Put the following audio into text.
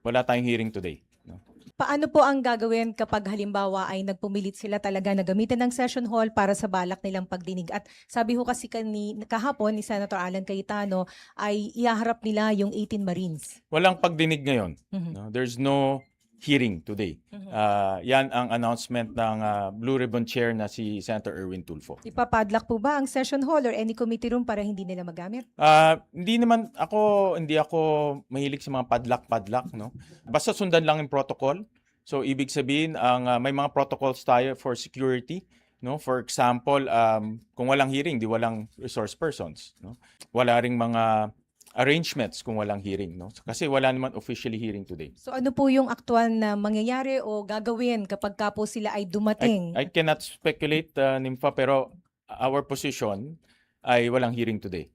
wala tayong hearing today. No? Paano po ang gagawin kapag halimbawa ay nagpumilit sila talaga na gamitin ng session hall para sa balak nilang pagdinig? At sabi ho kasi kahapon ni Senator Alan Cayetano ay ihaharap nila yung 18 Marines. Walang pagdinig ngayon. Mhm. No? There's no hearing today. Mhm. Yan ang announcement ng Blue Ribbon Chair na si Senator Erwin Tulfo. Ipapadlock po ba ang session hall or any committee room para hindi nila magamit? Hindi ako mahilig sa mga padlock, no? Basta sundan lang yung protocol. So ibig sabihin may mga protocols tayo for security, no? For example, kung walang hearing, di walang resource persons, no? Wala ring mga arrangements kung walang hearing, no? Kasi wala naman officially hearing today. So ano po yung aktual na mangyayari o gagawin kapag ka po sila ay dumating? I cannot speculate, Nympha, pero our position ay walang hearing today.